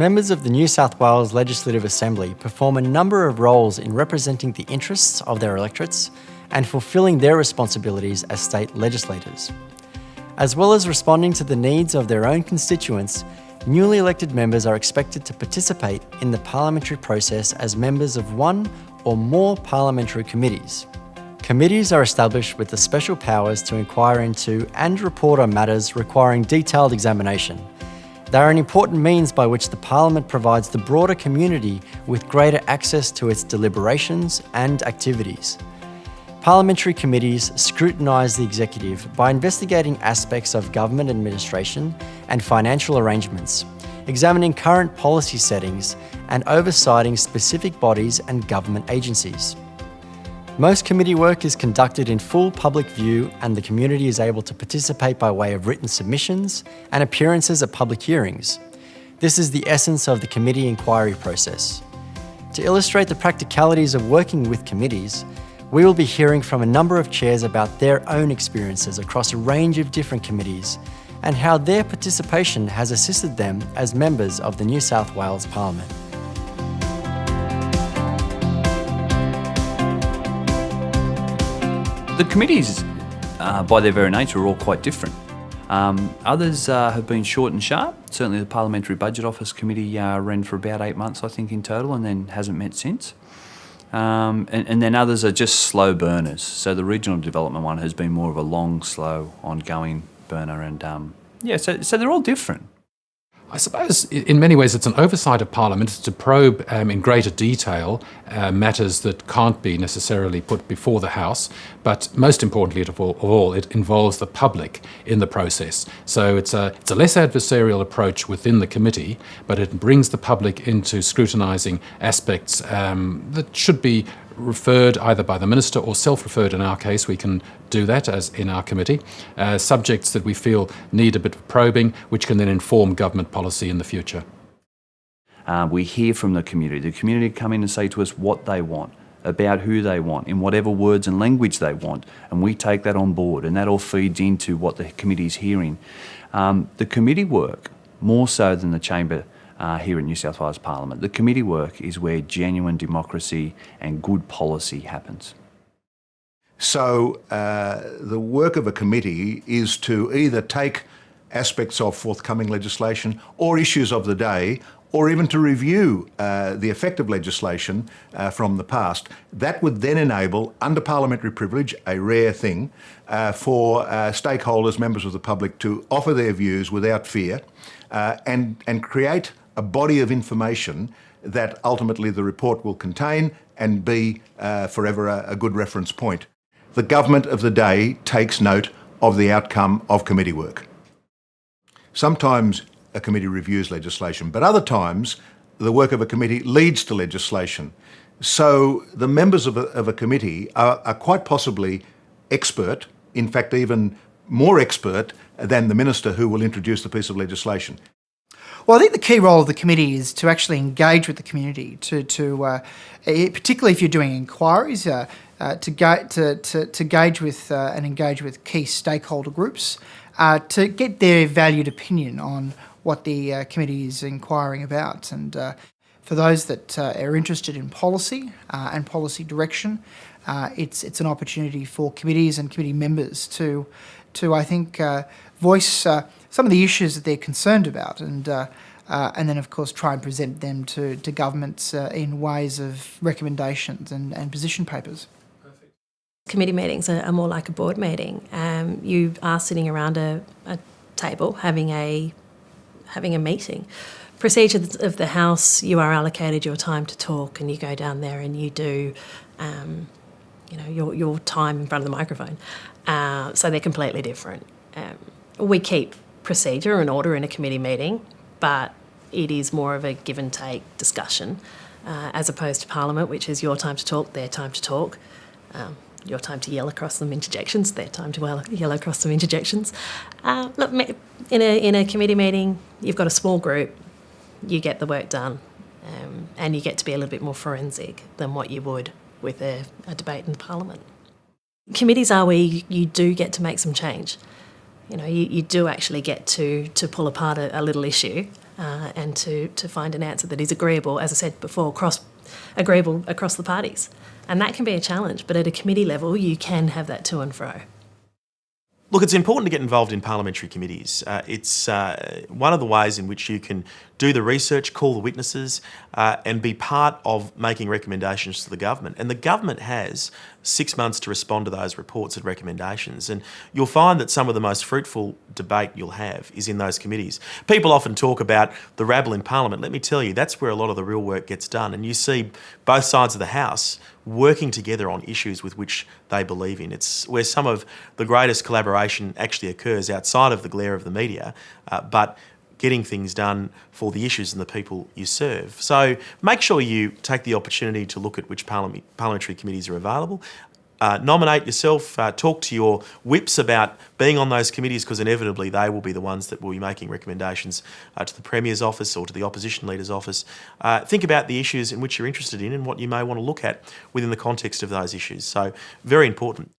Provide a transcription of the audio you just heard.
Members of the New South Wales Legislative Assembly perform a number of roles in representing the interests of their electorates and fulfilling their responsibilities as state legislators. As well as responding to the needs of their own constituents, newly elected members are expected to participate in the parliamentary process as members of one or more parliamentary committees. Committees are established with the special powers to inquire into and report on matters requiring detailed examination. They are an important means by which the Parliament provides the broader community with greater access to its deliberations and activities. Parliamentary committees scrutinise the executive by investigating aspects of government administration and financial arrangements, examining current policy settings and oversighting specific bodies and government agencies. Most committee work is conducted in full public view and the community is able to participate by way of written submissions and appearances at public hearings. This is the essence of the committee inquiry process. To illustrate the practicalities of working with committees, we will be hearing from a number of chairs about their own experiences across a range of different committees and how their participation has assisted them as members of the New South Wales Parliament. The committees, by their very nature, are all quite different. Others have been short and sharp. Certainly the Parliamentary Budget Office Committee ran for about 8 months, I think, in total, and then hasn't met since. And then others are just slow burners. So the regional development one has been more of a long, slow, ongoing burner. And so they're all different. I suppose in many ways it's an oversight of Parliament to probe in greater detail matters that can't be necessarily put before the House, but most importantly of all, it involves the public in the process. So it's a less adversarial approach within the committee, but it brings the public into scrutinising aspects that should be referred either by the Minister or self-referred in our case. We can do that as in our committee. Subjects that we feel need a bit of probing, which can then inform government policy in the future. We hear from the community. The community come in and say to us what they want, about who they want, in whatever words and language they want, and we take that on board, and that all feeds into what the committee is hearing. The committee work, more so than the chamber here in New South Wales Parliament, the committee work is where genuine democracy and good policy happens. So the work of a committee is to either take aspects of forthcoming legislation or issues of the day, or even to review the effect of legislation from the past. That would then enable, under parliamentary privilege, a rare thing, for stakeholders, members of the public, to offer their views without fear and create a body of information that ultimately the report will contain and be forever a good reference point. The government of the day takes note of the outcome of committee work. Sometimes a committee reviews legislation, but other times the work of a committee leads to legislation. So the members of a committee are quite possibly expert, in fact even more expert than the minister who will introduce the piece of legislation. Well, I think the key role of the committee is to actually engage with the community, particularly if you're doing inquiries, to gauge with and engage with key stakeholder groups, to get their valued opinion on what the committee is inquiring about. And for those that are interested in policy and policy direction, it's an opportunity for committees and committee members to I think, voice some of the issues that they're concerned about, and then of course try and present them to governments in ways of recommendations and position papers. Committee meetings are more like a board meeting. You are sitting around a table having a meeting. Procedure of the House, you are allocated your time to talk, and you go down there and you do your time in front of the microphone. So they're completely different. We keep procedure and order in a committee meeting, but it is more of a give and take discussion as opposed to Parliament, which is your time to talk, their time to talk, your time to yell across some interjections, their time to yell across some interjections. Look, in a committee meeting, you've got a small group, you get the work done, and you get to be a little bit more forensic than what you would with a debate in Parliament. Committees are where you do get to make some change. You do actually get to pull apart a little issue and to find an answer that is agreeable, as I said before, agreeable across the parties. And that can be a challenge, but at a committee level, you can have that to and fro. Look, it's important to get involved in parliamentary committees. It's one of the ways in which you can do the research, call the witnesses, and be part of making recommendations to the government. And the government has 6 months to respond to those reports and recommendations. And you'll find that some of the most fruitful debate you'll have is in those committees. People often talk about the rabble in Parliament. Let me tell you, that's where a lot of the real work gets done. And you see both sides of the House working together on issues with which they believe in. It's where some of the greatest collaboration actually occurs outside of the glare of the media, but getting things done for the issues and the people you serve. So make sure you take the opportunity to look at which parliamentary committees are available. Nominate yourself, talk to your whips about being on those committees, because inevitably they will be the ones that will be making recommendations to the Premier's office or to the opposition leader's office. Think about the issues in which you're interested in and what you may want to look at within the context of those issues. So very important.